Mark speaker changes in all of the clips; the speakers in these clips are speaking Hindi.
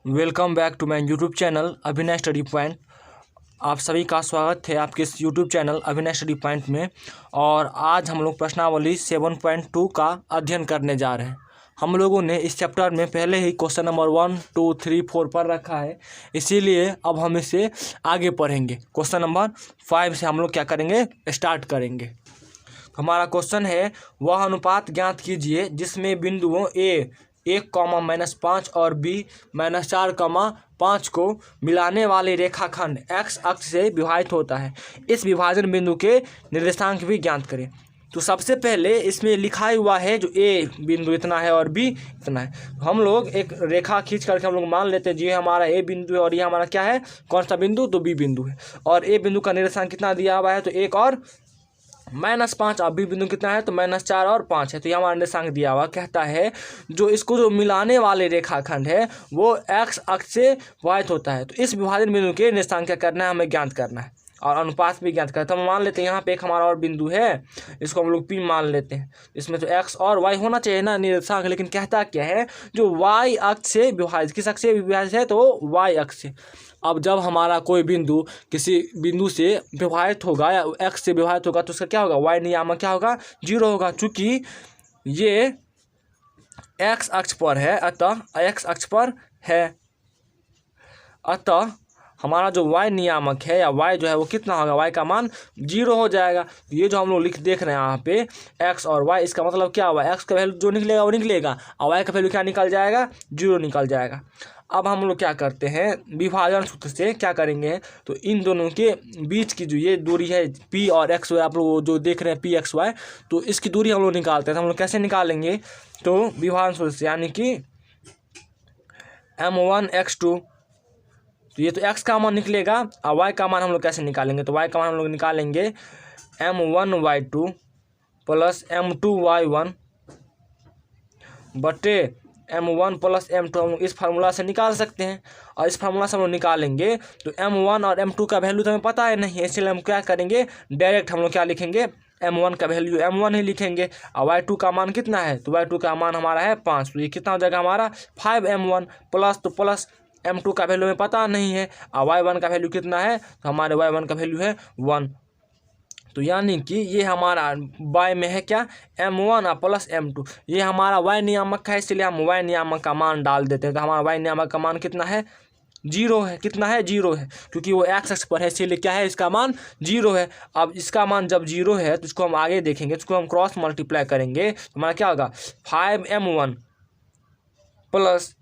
Speaker 1: Welcome back to my YouTube channel Abhinay study point. आप सभी का स्वागत है आपके इस YouTube channel Abhinay study point में। और आज हम लोग प्रश्नावली 7.2 का अध्ययन करने जा रहे हैं। हम लोगों ने इस चैप्टर में पहले ही क्वेश्चन नंबर 1, 2, 3, 4 पढ़ रखा है, इसीलिए अब हम इसे आगे पढ़ेंगे। क्वेश्चन नंबर 5 से हम लोग क्या करेंगे, स्टार्ट करेंगे। हमारा क्वेश्चन है, वह अनुपात ज्ञात कीजिए जिसमें बिंदुओं ए 1, -5 और बी -4, 5 को मिलाने वाले रेखाखंड x अक्ष से विभाजित होता है। इस विभाजन बिंदु के निर्देशांक भी ज्ञात करें। तो सबसे पहले इसमें लिखा हुआ है जो ए बिंदु इतना है और बी इतना है। हम लोग एक रेखा खींच करके हम लोग मान लेते हैं ये हमारा ए बिंदु है और ये हमारा क्या है, कौन सा बिंदु, तो बी बिंदु है। और ए बिंदु का निर्देशांक कितना दिया हुआ है, तो 1 और -5। अब बी बिंदु कितना है, तो -4 और 5 है। तो ये हमारा निर्देशांक दिया हुआ कहता है जो मिलाने वाले रेखाखंड है वो x अक्ष से विभाजित होता है। तो इस विभाजन बिंदु के निर्देशांक क्या करना है, हमें ज्ञात करना है और अनुपात भी ज्ञात करना है। तो हम मान लेते हैं यहाँ पे एक हमारा और बिंदु है, इसको हम लोग P मान लेते हैं। इसमें तो x और y होना चाहिए ना निर्देशांक, लेकिन कहता क्या है जो y अक्ष से विभाजित, किस अक्ष से विभाजित है, तो y अक्ष से। अब जब हमारा कोई बिंदु किसी बिंदु से विभाजित होगा या x से विभाजित होगा तो उसका क्या होगा, y नियामक क्या होगा, 0 होगा। चूँकि ये x अक्ष पर है अतः x अक्ष पर है, अतः हमारा जो y नियामक है या y जो है वो कितना होगा, y का मान 0 हो जाएगा। तो ये जो हम लोग देख रहे हैं यहाँ पे x और y, इसका मतलब क्या हुआ, x का वैल्यू जो निकलेगा वो निकलेगा और y का वैल्यू क्या निकल जाएगा, 0 निकल जाएगा। अब हम लोग क्या करते हैं, विभाजन सूत्र से क्या करेंगे, तो इन दोनों के बीच की जो ये दूरी है p और x, आप लोग जो देख रहे हैं p x y, तो इसकी दूरी हम लोग निकालते हैं। तो हम लोग कैसे निकालेंगे, तो विभाजन सूत्र से, यानी कि m1x2, तो ये तो x का मान निकलेगा और y का मान हम लोग कैसे निकालेंगे, तो y का मान हम लोग निकालेंगे m1y2 प्लस m2y1 बटे m1 प्लस m2। हम इस फार्मूला से निकाल सकते हैं और इस फार्मूला से हम लोग निकालेंगे तो m1 और m2 का वैल्यू तो हमें पता है नहीं है, इसलिए हम क्या करेंगे, डायरेक्ट हम लोग क्या लिखेंगे, m1 का वैल्यू m1 ही लिखेंगे और y2 का मान कितना है, तो y2 का मान हमारा है 5। तो ये कितना हो जाएगा हमारा 5m1 प्लस, तो प्लस m2 का वैल्यू हमें पता नहीं है और y1 का वैल्यू कितना है, तो हमारे y1 का वैल्यू है 1। तो यानी कि ये हमारा y में है क्या, m1 और प्लस m2, ये हमारा y नियामक है, इसलिए हम y नियामक का मान डाल देते हैं। तो हमारा y नियामक का मान कितना है, 0 है। कितना है, 0 है, क्योंकि वो x अक्ष पर है इसीलिए क्या है, इसका मान 0 है। अब इसका मान जब 0 है तो इसको हम आगे देखेंगे, इसको हम क्रॉस मल्टीप्लाई करेंगे तो हमारा क्या होगा, 5m1 plus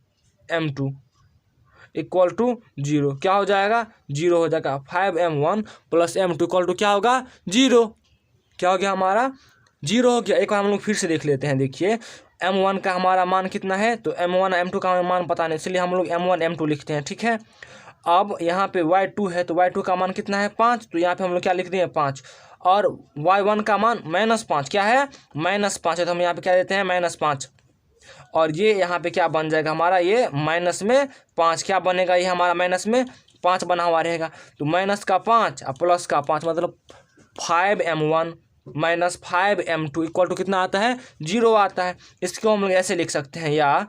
Speaker 1: m2 equal to 0। क्या हो जाएगा, 0 हो जाएगा। 5m1 plus m2 equal to क्या होगा, 0। क्या हो गया हमारा, 0 हो गया। एक बार हम लोग फिर से देख लेते हैं। देखिए m1 का हमारा मान कितना है, तो m1 m2 का हमें मान पता नहीं, इसलिए हम लोग m1 m2 लिखते हैं, ठीक है। अब यहाँ पे y2 है तो y2 का मान कितना है, 5, तो यहाँ पे हम लोग क्या लिखते हैं, 5। और y1 का मान -5, क्या है, -5 है, तो हम यहाँ पे क्या देते हैं, -5। और ये यहाँ पे क्या बन जाएगा हमारा, ये माइनस में 5 क्या बनेगा, ये हमारा माइनस में 5 बना हुआ रहेगा। तो माइनस का 5 और प्लस का 5 मतलब 5m1 minus 5m2 equal to कितना आता है, 0 आता है। इसको हम लोग ऐसे लिख सकते हैं, या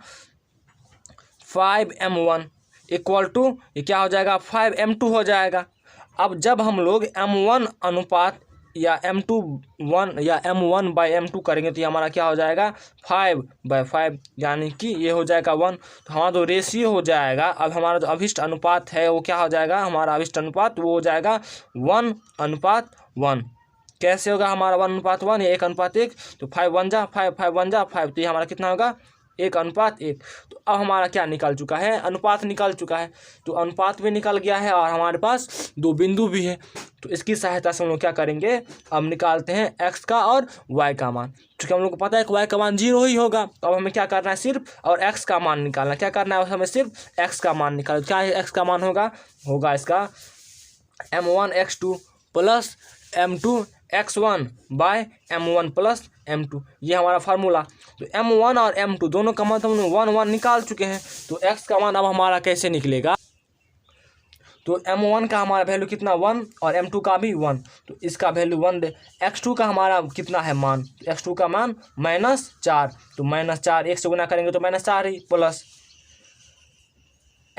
Speaker 1: 5m1 इक्वल टू ये क्या हो जाएगा, 5m2 हो जाएगा। अब जब हम लोग m1 अनुपात या m1 बाई m2 करेंगे तो ये हमारा क्या हो जाएगा, 5/5, यानी कि ये हो जाएगा 1। तो हमारा जो रेशियो हो जाएगा, अब हमारा जो अभिष्ट अनुपात है वो क्या हो जाएगा, हमारा अभिष्ट अनुपात वो हो जाएगा 1:1। कैसे होगा हमारा 1:1 या 1:1, तो 5 1 जा 5, 5 1 जा 5, तो ये हमारा कितना होगा, 1:1। तो अब हमारा क्या निकल चुका है, अनुपात निकल चुका है। तो अनुपात भी निकल गया है और हमारे पास 2 बिंदु भी है। तो इसकी सहायता से हम लोग क्या करेंगे, अब निकालते हैं x का और y का मान। क्योंकि हम लोग को पता है कि y का मान 0 ही होगा, तो अब हमें क्या करना है, सिर्फ और x का मान निकालना। क्या करना है, हमें सिर्फ x का मान निकालना। क्या है x का मान, होगा इसका m1x2 plus m2x1 bye m1 plus m2, ये हमारा फार्मूला। तो m1 और m2 दोनों का मान हम लोग 1 1 निकाल चुके हैं। तो x का मान अब हमारा कैसे निकलेगा, तो m1 का हमारा वैल्यू कितना, 1 और m2 का भी 1, तो इसका वैल्यू 1 दे। x2 का हमारा कितना है मान, x2 का मान -4, तो -4 1 से गुना करेंगे तो -4 ही, प्लस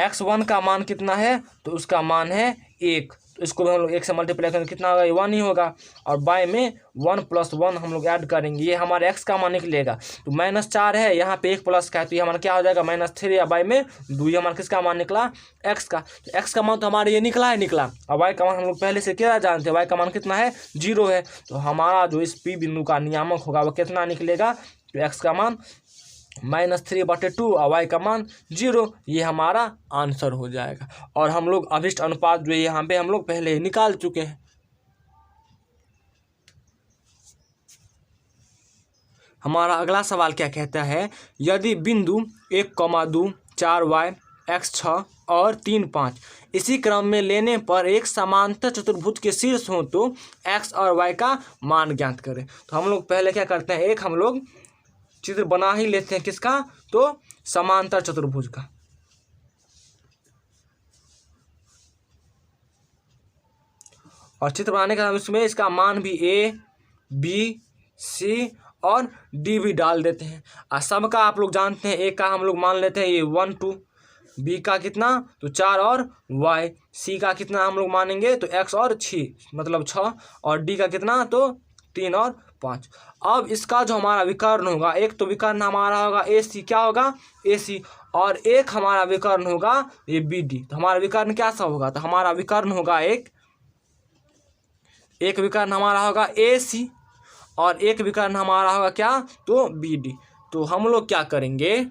Speaker 1: x1 का मान कितना है, तो उसका मान है 1, तो इसको हम लोग 1 से मल्टीप्लाई करेंगे कितना होगा, ये 1 ही होगा। और बाय में 1 + 1 हम लोग ऐड करेंगे, ये हमारे x का मान निकलेगा। तो -4 है, यहाँ पे 1 प्लस का है, तो ये हमारा क्या हो जाएगा -3, या बाय में 2, ये हमारा किसका मान निकला, x का। तो x का मान तो हमारे ये निकला निकला। और y का मान हम लोग पहले से क्या जानते हैं, y का मान कितना है, 0 है। तो हमारा जो इस P बिंदु का नियामक होगा वो कितना निकलेगा, तो x का मान -3/2 और y का मान 0, ये हमारा आंसर हो जाएगा। और हम लोग अभिष्ट अनुपात जो यहाँ पे हम लोग पहले ही निकाल चुके हैं। हमारा अगला सवाल क्या कहता है, यदि बिंदु 1,2 4y x 6 और 3 5 इसी क्रम में लेने पर एक समांतर चतुर्भुज के शीर्ष हो तो x और y का मान ज्ञात करें। तो हम लोग पहले क्या करते हैं, एक हम लोग चित्र बना ही लेते हैं, किसका, तो समांतर चतुर्भुज का। और चित्र बनाने का उसमें इसका मान भी a b c और d भी डाल देते हैं। और सबका आप लोग जानते हैं, a का हम लोग मान लेते हैं ये 1 2, b का कितना, तो 4 और y, c का कितना हम लोग मानेंगे, तो x और 6 मतलब 6, और d का कितना, तो 3 और 5। अब इसका जो हमारा विकर्ण होगा, एक तो विकर्ण हमारा होगा AC, क्या होगा, AC, और एक हमारा विकर्ण होगा ये BD। तो हमारा विकर्ण क्या सा होगा, तो हमारा विकर्ण होगा एक विकर्ण हमारा होगा AC, और एक विकर्ण हमारा होगा क्या, तो BD। तो हम लोग क्या करेंगे,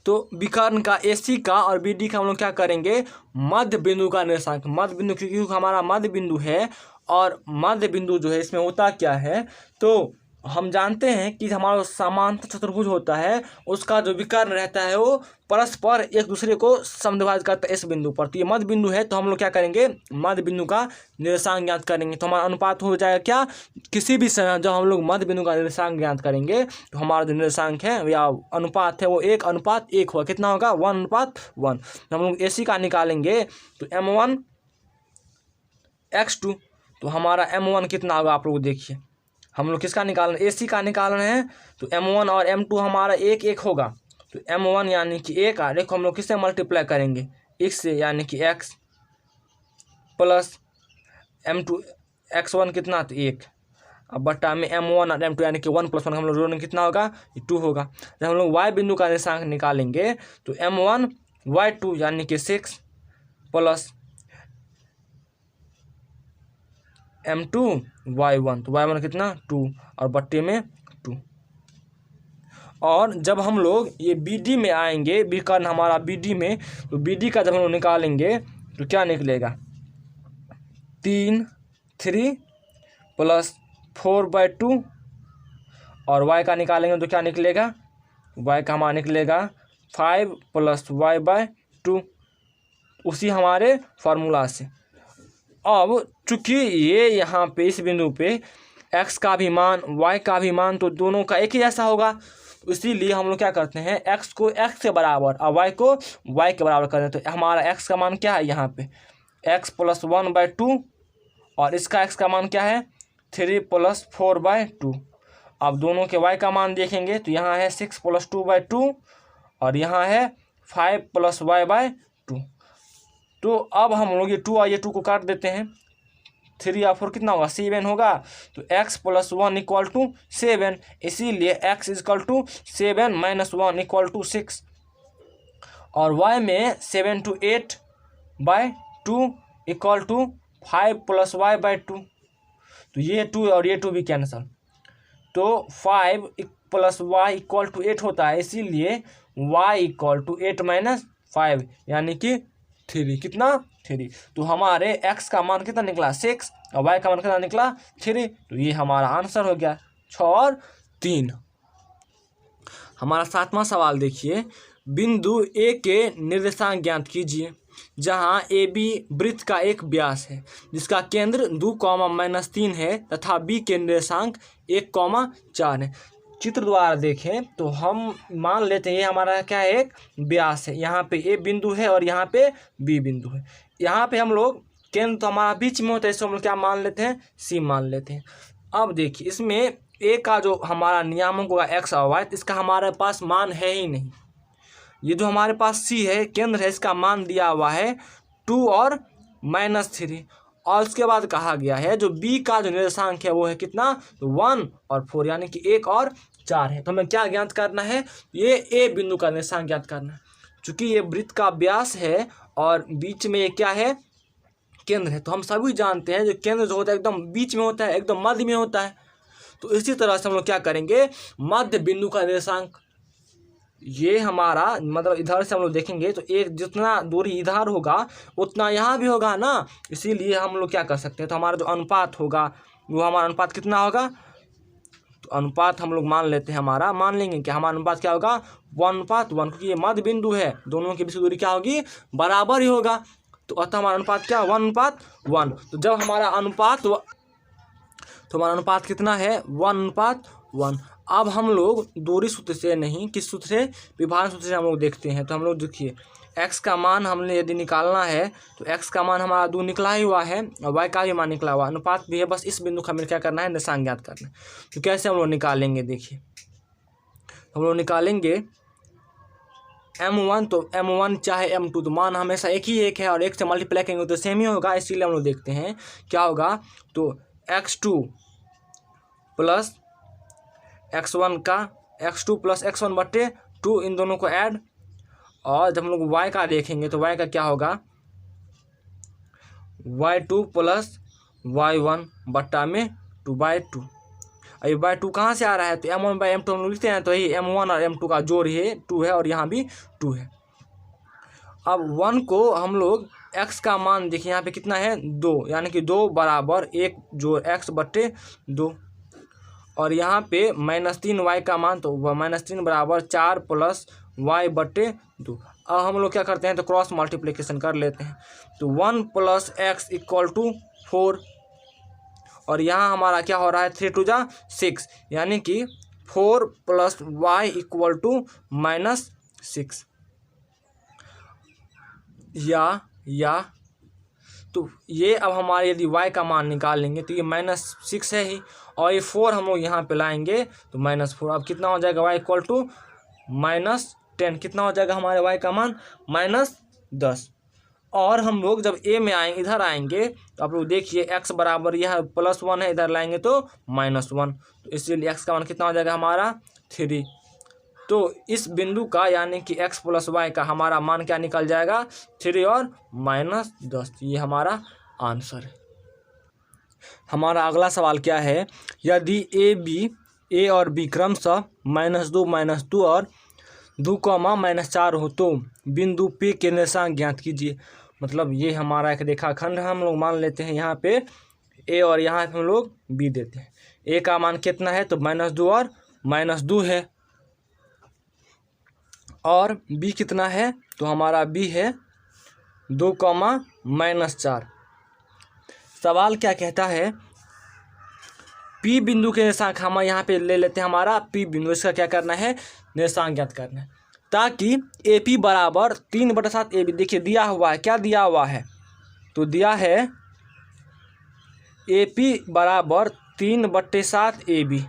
Speaker 1: तो विकर्ण का AC का और BD का हम लोग क्या करेंगे, मध्य बिंदु का निर्देशांक, मध्य बिंदु, क्योंकि हमारा मध्य बिंदु है। और मध्य बिंदु जो है इसमें होता क्या है, तो हम जानते हैं कि हमारा समांतर चतुर्भुज होता है, उसका जो विकर्ण रहता है वो परस्पर एक दूसरे को समद्विभाजित करता है इस बिंदु पर। तो ये मध्य बिंदु है, तो हम लोग क्या करेंगे, मध्य बिंदु का निर्देशांक ज्ञात करेंगे। तो हमारा अनुपात हो जाएगा क्या, किसी भी समय जब हम लोग मध्य बिंदु का निर्देशांक ज्ञात करेंगे तो हमारा जो निर्देशांक है या अनुपात है वो 1:1 होगा। कितना होगा, 1:1। तो हम लोग AC का निकालेंगे तो M1 x2, तो हमारा M1 कितना होगा, आप लोग देखिए, हम लोग किसका निकालना, AC का निकालना है। तो M1 और M2 हमारा 1:1 होगा। तो M1 यानी कि 1, और देखो हम लोग किससे मल्टीप्लाई करेंगे, x से, यानी कि x प्लस M2 x1 कितना, तो 1, अब बट्टा में M1 और M2 यानी कि 1 + 1 हम लोग जोड़ेंगे कितना होगा, 2 होगा। जब हम लोग y बिंदु का निर्देशांक निकालेंगे तो M1 y2 यानी कि 6 प्लस M2 y1, तो y1 कितना, 2, और बट्टे में 2। और जब हम लोग ये BD में आएंगे, विकर्ण हमारा BD में, तो BD का जब हम लोग निकालेंगे तो क्या निकलेगा, 3 प्लस 4/2, और y का निकालेंगे तो क्या निकलेगा, y का हमारा निकलेगा 5 + y/2, उसी हमारे फार्मूला से। अब चूंकि ये यहाँ पे इस बिंदु पे x का भी मान y का भी मान तो दोनों का एक ही जैसा होगा, इसीलिए हम लोग क्या करते हैं, x को x के बराबर और y को y के बराबर कर देते हैं। तो हमारा x का मान क्या है, यहाँ पे x + 1/2, और इसका x का मान क्या है, 3 + 4/2। अब दोनों के y का मान देखेंगे तो यहाँ है 6 + 2/2, और यहाँ है 5 + y/2। तो अब हम लोग ये 2 और ये 2 को काट देते हैं, 3 और 4 कितना होगा, 7 होगा। तो x + 1 = 7, इसीलिए x = 7 - 1 = 6, और y में 7 to 8/2 = 5 + y/2। तो ये 2 और ये 2 भी कैंसल, तो 5 + y = 8 होता है, इसीलिए y = 8 - 5 यानी कि 3, कितना, 3। तो हमारे x का मान कितना निकला, 6, और y का मान कितना निकला, 3। तो ये हमारा आंसर हो गया 6 और 3। हमारा 7वां सवाल देखिए, बिंदु A के निर्देशांक ज्ञात कीजिए जहां AB वृत्त का एक व्यास है जिसका केंद्र 2, -3 है तथा B के निर्देशांक 1, 4 है। चित्र द्वारा देखें तो हम मान लेते हैं ये हमारा क्या है, एक व्यास है, यहाँ पे A बिंदु है और यहाँ पे B बिंदु है। यहाँ पे हम लोग केंद्र तो हमारा बीच में होता है, इसको हम लोग क्या मान लेते हैं, C मान लेते हैं। अब देखिए इसमें A का जो हमारा नियामक होगा x और y, इसका हमारे पास मान है ही नहीं, ये जो हमारे पास सी है केंद्र है, इसका मान दिया हुआ है 2 और -3, और उसके बाद कहा गया है जो बी का जो निर्देशांक है वो है कितना, तो 1 और 4, यानी कि 1 और 4 है। तो हमें क्या ज्ञात करना है, ये ए बिंदु का निर्देशांक ज्ञात करना है। चूंकि ये वृत्त का व्यास है और बीच में ये क्या है, केंद्र है, तो हम सभी जानते हैं जो केंद्र जो होता है एकदम बीच में होता है, एकदम मध्य में होता है। तो इसी तरह से हम लोग क्या करेंगे, मध्य बिंदु का निर्देशांक, ये हमारा मतलब इधर से हम लोग देखेंगे तो एक जितना दूरी इधर होगा उतना यहाँ भी होगा ना, इसीलिए हम लोग क्या कर सकते हैं, तो हमारा जो अनुपात होगा वो हमारा अनुपात कितना होगा, तो अनुपात हम लोग मान लेते हैं, हमारा मान लेंगे कि हमारा अनुपात क्या होगा 1:1, क्योंकि ये मध्य बिंदु है, दोनों के बीच की दूरी क्या होगी, बराबर ही होगा। तो अतः हमारा अनुपात क्या 1:1। तो जब हमारा अनुपात तो हमारा अनुपात कितना है 1:1। अब हम लोग दूरी सूत्र से नहीं, किस सूत्र से, विभाजन सूत्र से हम लोग देखते हैं। तो हम लोग देखिए x का मान हमने यदि निकालना है तो x का मान हमारा 2 निकला ही हुआ है और y का भी मान निकला हुआ, अनुपात भी है, बस इस बिंदु का हमें क्या करना है, निर्देशांक ज्ञात करना है। तो कैसे हम लोग निकालेंगे, देखिए हम लोग निकालेंगे m1, तो m1 चाहे m2, तो मान हमेशा एक ही एक है और एक से मल्टीप्लाई करेंगे तो सेम ही होगा, इसीलिए हम लोग देखते हैं क्या होगा, तो x2 प्लस x1 का x2 प्लस x1 बट्टे 2, इन दोनों को ऐड, और जब हम लोग y का देखेंगे तो y का क्या होगा, y2 प्लस y1 बट्टा में 2/2। अभी y2 कहाँ से आ रहा है, तो m1/m2 हम लोग लिखते हैं, तो यही m1 और m2 का जोड़ है 2 है और यहाँ भी 2 है। अब 1 को हम लोग x का मान देखिए यहाँ पे कितना है 2, यानी कि 2 बराबर 1 जोड़ x बट्टे 2, और यहाँ पे -3y का मान, तो -3 बराबर 4 प्लस y बट्टे 2। अब हम लोग क्या करते हैं, तो क्रॉस मल्टीप्लिकेशन कर लेते हैं, तो 1 + x = 4, और यहाँ हमारा क्या हो रहा है 3 × 2 = 6, यानी कि 4 + y = -6, या तो ये अब हमारे यदि y का मान निकालेंगे तो ये -6 है ही, और ये 4 हम लोग यहाँ पे लाएंगे तो -4। अब कितना हो जाएगा y = -10, कितना हो जाएगा हमारे y का मान -10। और हम लोग जब a में आएंगे, इधर आएंगे तो आप लोग देखिए x बराबर यह +1 है, इधर लाएंगे तो -1, तो इसीलिए x का मान कितना हो जाएगा हमारा 3। तो इस बिंदु का यानी कि x + y का हमारा मान क्या निकल जाएगा 3 और -10, ये हमारा आंसर है। हमारा अगला सवाल क्या है, यदि a और b क्रमशः -2 और 2, -4 हो तो बिंदु P के निर्देशांक ज्ञात कीजिए। मतलब ये हमारा एक रेखाखंड हम लोग मान लेते हैं, यहाँ पे a और यहाँ पे हम लोग b देते हैं। a का मान कितना है, तो -2 और -2 है, और b कितना है, तो हमारा b है 2, -4। सवाल क्या कहता है, P बिंदु के निर्देशांक हम यहाँ पे ले लेते हैं, हमारा P बिंदु, इसका क्या करना है, निर्देशांक ज्ञात करना है, ताकि AP बराबर 3/7 AB, देखिए दिया हुआ है, क्या दिया हुआ है, तो दिया है AP बराबर 3/7 AB,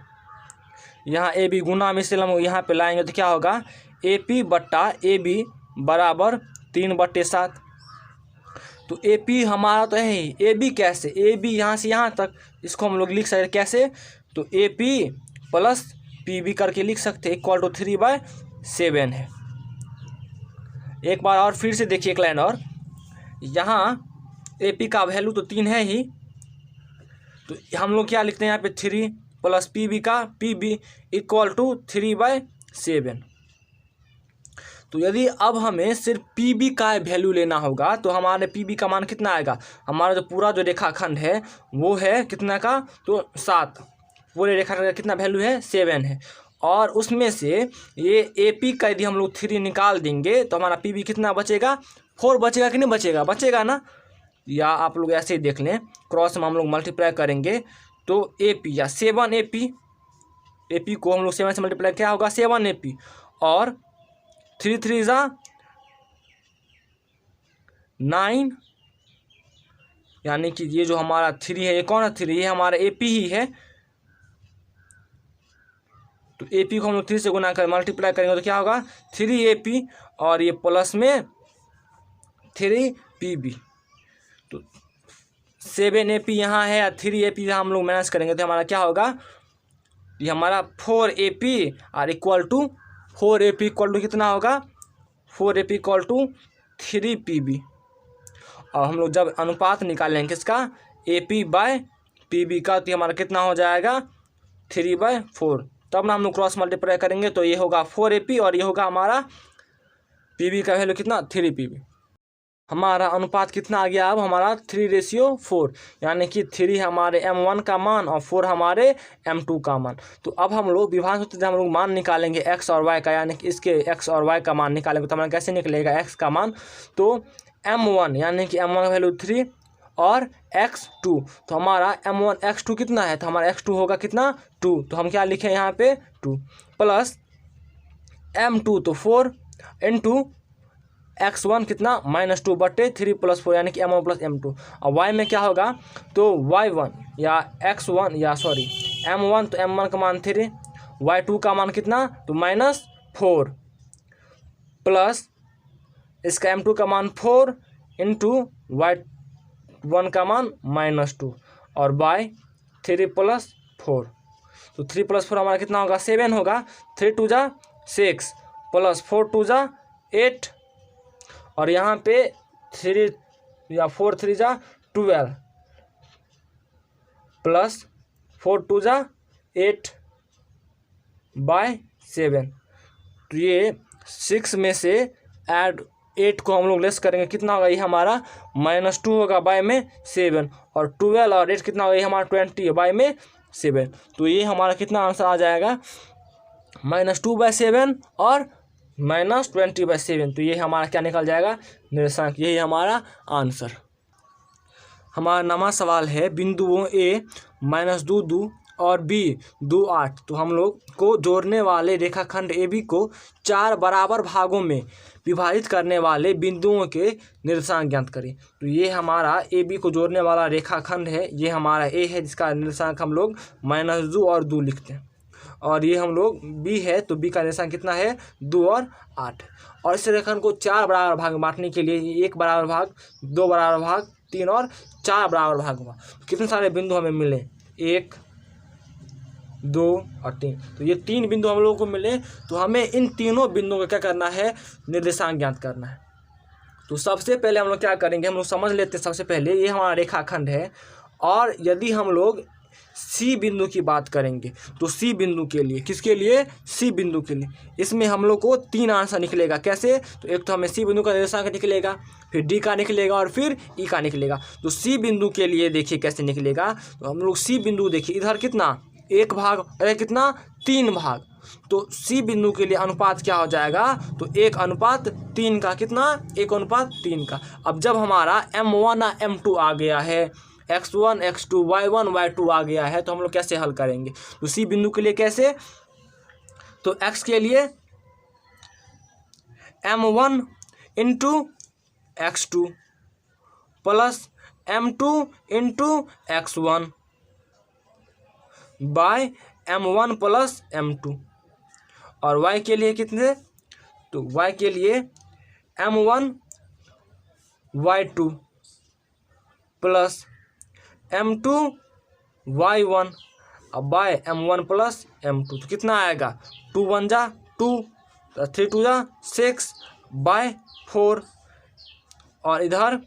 Speaker 1: यहाँ AB गुना में से हम यहाँ पे लाएंगे तो क्या होगा, AP बट्टा AB बराबर 3/7। तो AP हमारा तो है ही, AB कैसे, AB यहाँ से यहाँ तक, इसको हम लोग लिख सकते कैसे, तो AP + PB करके लिख सकते हैं, = 3/7 है। एक बार और फिर से देखिए एक लाइन और, यहाँ AP का वैल्यू तो 3 है ही, तो हम लोग क्या लिखते हैं यहाँ पे 3 + PB का PB = 3/7। तो यदि अब हमें सिर्फ PB का वैल्यू लेना होगा तो हमारे PB का मान कितना आएगा, हमारा जो पूरा जो रेखाखंड है वो है कितना का, तो 7, पूरे रेखाखंड का कितना वैल्यू है 7 है, और उसमें से ये AP का यदि हम लोग 3 निकाल देंगे तो हमारा PB कितना बचेगा, 4 बचेगा कि नहीं बचेगा, बचेगा ना। या आप लोग ऐसे ही देख लें, क्रॉस में हम लोग मल्टीप्लाई करेंगे तो AP या 7AP, AP को हम लोग 7 से मल्टीप्लाई क्या होगा 7AP, और 3 × 3 = 9, यानी कि ये जो हमारा 3 है, ये कौन है 3, ये हमारा AP ही है, तो AP को हम लोग 3 से गुना कर मल्टीप्लाई करेंगे तो क्या होगा 3AP, और ये प्लस में 3PB। तो 7AP यहाँ है और 3AP हम लोग माइनस करेंगे तो हमारा क्या होगा, ये हमारा 4AP और equal to 4AP equal to कितना होगा, 4AP इक्वल टू 3PB। और हम लोग जब अनुपात निकालेंगे किसका, AP/PB का, तो हमारा कितना हो जाएगा 3/4। तब ना हम लोग क्रॉस मल्टीप्लाई करेंगे तो ये होगा 4AP और ये होगा हमारा PB का वैल्यू कितना 3PB। हमारा अनुपात कितना आ गया, अब हमारा 3:4, यानी कि 3 हमारे M1 का मान और 4 हमारे M2 का मान। तो अब हम लोग विभाजन सूत्र से हम लोग मान निकालेंगे x और y का, यानी कि इसके x और y का मान निकालेंगे तो हमारा कैसे निकलेगा x का मान, तो M1 यानी कि M1 का वैल्यू 3 और x2, तो हमारा M1 x2 कितना है, तो हमारा x2 होगा कितना 2, तो हम क्या लिखें यहाँ पे 2 प्लस M2 तो 4 इंटू x1 कितना -2/3 + 4 यानी कि M1 + M2। और y में क्या होगा, तो y1 या x1 या सॉरी M1 तो M1 का मान 3, y2 का मान कितना तो -4 प्लस इसका M2 का मान 4 इंटू y1 का मान -2 और बाय 3 + 4, तो 3 + 4 हमारा कितना होगा 7 होगा, 3 2 जा 6 प्लस 4 2 जा 8 और यहाँ पे 3 या 4 3 जा 12 प्लस 4 2 जा 8/7। तो ये 6 में से ऐड 8 को हम लोग लेस करेंगे कितना होगा, ये हमारा -2 होगा बाय में 7 और 12 और 8 कितना होगा, ये हमारा 20 बाय में 7। तो ये हमारा कितना आंसर आ जाएगा -2/7 और -20/7। तो ये हमारा क्या निकल जाएगा निर्देशांक, यही हमारा आंसर। हमारा नवा सवाल है बिंदुओं A -2 2 और B 2 8, तो हम लोग को जोड़ने वाले रेखाखंड AB को 4 बराबर भागों में विभाजित करने वाले बिंदुओं के निर्देशांक ज्ञात करें। तो ये हमारा AB को जोड़ने वाला रेखाखंड है, ये हमारा A है जिसका निर्देशांक हम लोग -2 और 2 लिखते हैं, और ये हम लोग B है तो B का निर्देशांक कितना है 2 और 8। और इस रेखाखंड को 4 बराबर भाग में बांटने के लिए 1 बराबर भाग, 2 बराबर भाग, 3 और 4 बराबर भाग हुआ। कितने सारे बिंदु हमें मिले 1 2 और 3, तो ये 3 बिंदु हम लोगों को मिले। तो हमें इन तीनों बिंदुओं को क्या करना है निर्देशांक ज्ञात करना है। तो सबसे पहले हम लोग क्या करेंगे, हम लोग समझ लेते हैं। सबसे पहले ये हमारा रेखाखंड है और यदि हम लोग सी बिंदु की बात करेंगे तो सी बिंदु के लिए, किसके लिए सी बिंदु के लिए, इसमें हम लोग को 3 आंसर निकलेगा। कैसे, तो एक तो हमें सी बिंदु का निर्देशांक निकलेगा, फिर डी का निकलेगा और फिर ई का निकलेगा। तो सी बिंदु के लिए देखिए कैसे निकलेगा, तो हम लोग सी बिंदु देखिए इधर कितना 1 भाग और कितना 3 भाग, तो सी बिंदु के लिए अनुपात क्या हो जाएगा, तो 1:3 का, कितना 1:3 का। अब जब हमारा M1 और M2 आ गया है, x1 x2 y1 y2 आ गया है, तो हम लोग कैसे हल करेंगे, तो सी बिंदु के लिए कैसे, तो x के लिए M1 into x2 plus M2 into x1 by M1 plus M2। और y के लिए कितने, तो y के लिए M1 y2 plus M2 y1 अब बाय M1 प्लस M2। तो कितना आएगा 2 1 जा 2, 3 2 जा 6 बाय 4 और इधर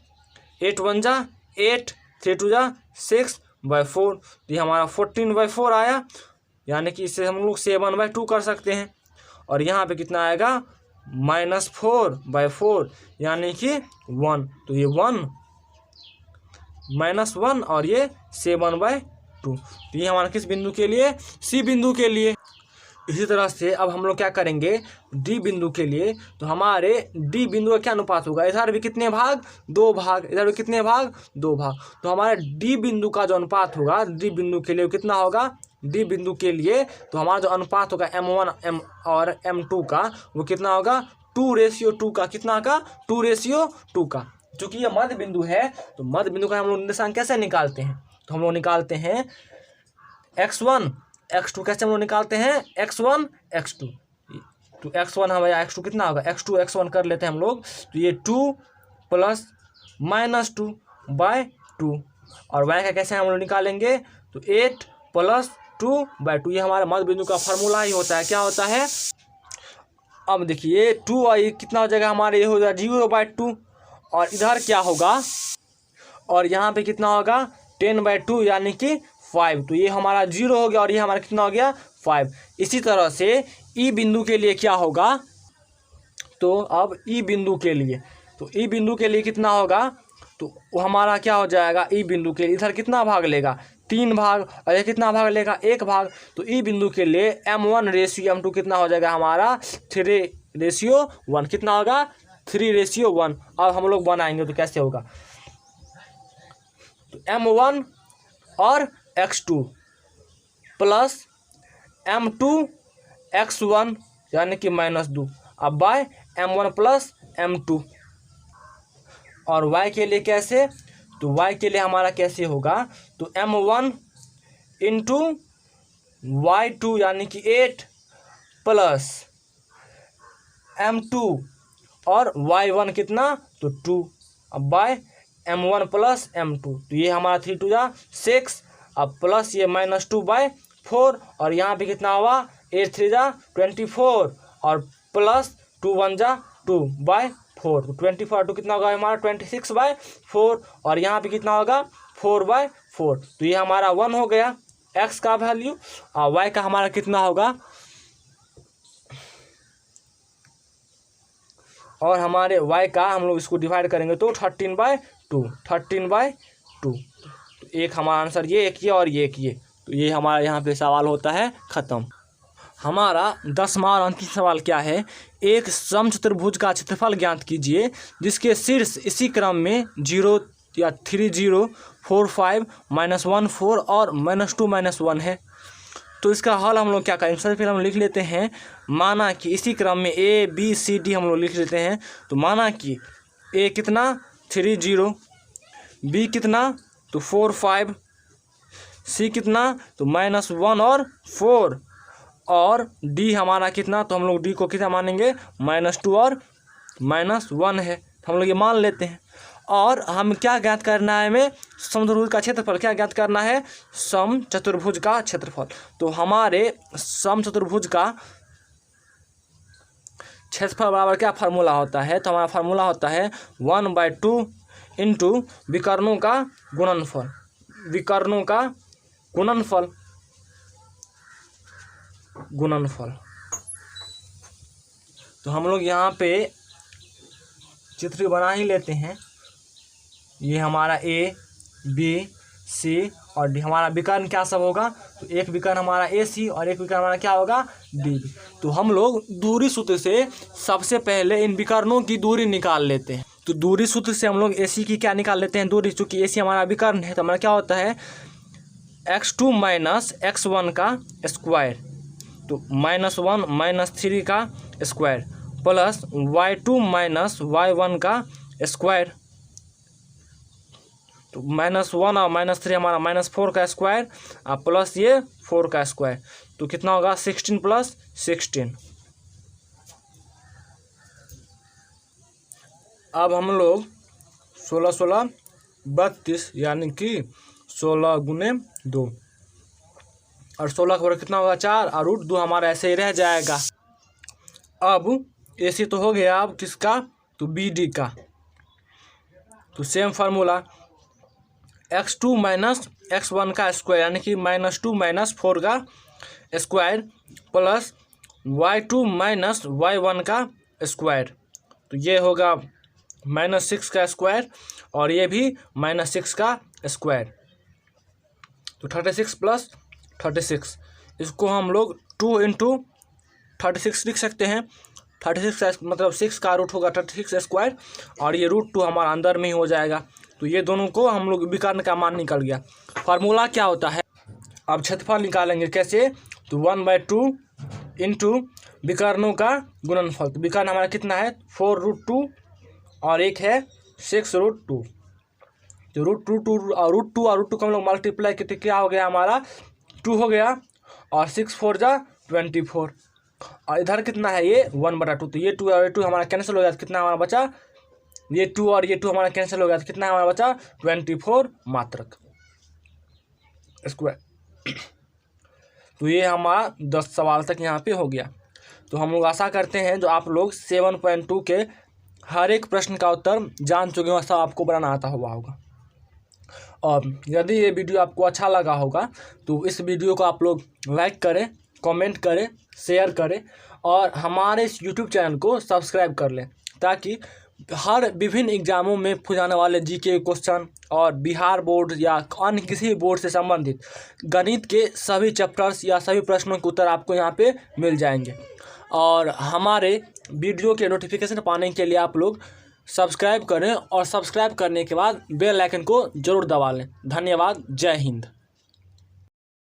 Speaker 1: 8 1 जा 8, 3 2 जा 6 बाय 4। तो ये हमारा 14/4 आया, यानी कि इसे हम लोग 7/2 कर सकते हैं। और यहाँ पे कितना आएगा -4/4 यानी कि 1, तो ये 1 -1 और ये 7/2। तो ये हमारा किस बिंदु के लिए, सी बिंदु के लिए। इसी तरह से अब हम लोग क्या करेंगे डी बिंदु के लिए, तो हमारे डी बिंदु का क्या अनुपात होगा, इधर भी कितने भाग 2 भाग, इधर भी कितने भाग 2 भाग। तो हमारे डी बिंदु का जो अनुपात होगा डी बिंदु के लिए कितना होगा, डी बिंदु के लिए तो हमारा जो अनुपात होगा M1 और M2 का वो कितना होगा 2:2 का, कितना का 2:2 का। चूँकि ये मध्य बिंदु है तो मध्य बिंदु का हम लोग निर्देशांक कैसे निकालते हैं, तो हम लोग निकालते हैं x1 x2, कैसे हम लोग निकालते हैं x1 x2, तो x1 हमारा x2 कितना होगा, x2 x1 कर लेते हैं हम लोग, तो ये 2 प्लस -2/2 और y का कैसे हम लोग निकालेंगे, तो 8 प्लस 2/2 ये हमारा मध्य बिंदु का फार्मूला ही होता है। क्या होता है, अब देखिए 2 और ये कितना हो जाएगा हमारे, ये हो जाएगा 0/2 और इधर क्या होगा, और यहाँ पे कितना होगा 10/2 यानी कि 5, तो ये हमारा 0 हो गया और ये हमारा कितना हो गया 5। इसी तरह से ई बिंदु के लिए क्या होगा, तो अब ई बिंदु के लिए, तो ई बिंदु के लिए कितना होगा, तो वो हमारा क्या हो जाएगा, ई बिंदु के लिए इधर कितना भाग लेगा 3 भाग और ये कितना भाग लेगा 1 भाग, तो ई बिंदु के लिए m1:m2 कितना हो जाएगा हमारा 3:1, कितना होगा 3:1। अब हम लोग बनाएंगे तो कैसे होगा, तो m1 और x2 प्लस m2 x1 यानी कि -2 अब बाय m1 प्लस m2, और y के लिए कैसे, तो y के लिए हमारा कैसे होगा, तो m1 इंटू y2 यानी कि 8 प्लस m2 और y1 कितना, तो 2 अब बाय m1 प्लस m2, तो ये हमारा 3 2 जा 6 अब प्लस ये -2/4 और यहाँ पे कितना हुआ 8 3 जा 24 और प्लस 2 1 जा 2/4, तो 24 2 कितना होगा हमारा 26/4 और यहाँ पे कितना होगा 4/4, तो ये हमारा 1 हो गया x का वैल्यू, और y का हमारा कितना होगा, और हमारे y का हम लोग इसको डिवाइड करेंगे तो 13/2, तो एक हमारा आंसर ये, एक ये और ये एक ये, तो ये हमारा यहाँ पे सवाल होता है ख़त्म। हमारा 10वां और अंतिम सवाल क्या है, एक समचतुर्भुज का क्षेत्रफल ज्ञात कीजिए जिसके शीर्ष इसी क्रम में 0 या 3 0 4 5 -1 4 और -2 -1 है। तो इसका हल हम लोग क्या करेंगे, सबसे पहले हम लिख लेते हैं, माना कि इसी क्रम में A B C D हम लोग लिख लेते हैं, तो माना कि A कितना 3 0, B कितना तो 4 5, C कितना तो -1 और 4 और D हमारा कितना, तो हम लोग D को कितना मानेंगे -2 और -1 है, तो हम लोग ये मान लेते हैं। और हम क्या ज्ञात करना है, हमें समचतुर्भुज का क्षेत्रफल क्या ज्ञात करना है, समचतुर्भुज का क्षेत्रफल। तो हमारे समचतुर्भुज का क्षेत्रफल बराबर क्या फार्मूला होता है, तो हमारा फार्मूला होता है 1/2 इंटू विकर्णों का गुणनफल, विकर्णों का गुणनफल। तो हम लोग यहाँ पे चित्र बना ही लेते हैं, ये हमारा A B C और D, हमारा विकर्ण क्या सब होगा, तो एक विकर्ण हमारा AC और एक विकर्ण हमारा क्या होगा DB। तो हम लोग दूरी सूत्र से सबसे पहले इन विकर्णों की दूरी निकाल लेते हैं। तो दूरी सूत्र से हम लोग AC की क्या निकाल लेते हैं दूरी, चूँकि AC हमारा विकर्ण है तो हमारा क्या होता है x2 माइनस x1 का स्क्वायर, तो -1 -3 का square plus y2 minus y1 का स्क्वायर, तो -1 और -3 हमारा -4 का स्क्वायर प्लस ये 4 का स्क्वायर, तो कितना होगा 16 + 16। अब हम लोग 16 16 32 यानी कि 16 × 2 और 16 का वर्ग कितना होगा 4 और √2 हमारा ऐसे ही रह जाएगा। अब AC तो हो गया, अब किसका, तो BD का, तो same formula x2 minus x1 का स्क्वायर यानी कि -2 - 4 का square plus y2 minus y1 का स्क्वायर, तो ये होगा -6 का स्क्वायर और ये भी -6 का स्क्वायर, तो 36 + 36, इसको हम लोग 2 × 36 लिख सकते हैं। 36 मतलब 6 का रूट होगा 36 स्क्वायर और ये √2 हमारा अंदर में ही हो जाएगा, तो ये दोनों को हम लोग विकर्ण का मान निकल गया। फार्मूला क्या होता है, अब क्षेत्रफल निकालेंगे कैसे, तो 1/2 इंटू विकर्णों का गुणनफल, तो विकर्ण हमारा कितना है 4√2 और एक है 6√2, तो √2 और √2 को हम लोग मल्टीप्लाई करते क्या हो गया हमारा 2 हो गया और 6 4 जा 24, और इधर कितना है ये 1/2, तो ये 2 और ये 2 हमारा कैंसिल हो गया, तो कितना हमारा बचा, ये 2 और ये 2 हमारा कैंसिल हो गया, तो कितना हमारा बचा 24 मात्रक स्क्वायर। तो ये हमारा 10 सवाल तक यहाँ पे हो गया। तो हम लोग आशा करते हैं जो आप लोग 7.2 के हर एक प्रश्न का उत्तर जान चुके हो, सब आपको बनाना आता हुआ होगा। और यदि ये वीडियो आपको अच्छा लगा होगा तो इस वीडियो को आप लोग लाइक करें, कमेंट करें, शेयर करें और हमारे इस यूट्यूब चैनल को सब्सक्राइब कर लें, ताकि हर विभिन्न एग्जामों में पूछाने वाले जीके क्वेश्चन और बिहार बोर्ड या अन्य किसी भी बोर्ड से संबंधित गणित के सभी चैप्टर्स या सभी प्रश्नों के उत्तर आपको यहाँ पे मिल जाएंगे। और हमारे वीडियो के नोटिफिकेशन पाने के लिए आप लोग सब्सक्राइब करें और सब्सक्राइब करने के बाद बेल आइकन को ज़रूर दबा लें। धन्यवाद। जय हिंद।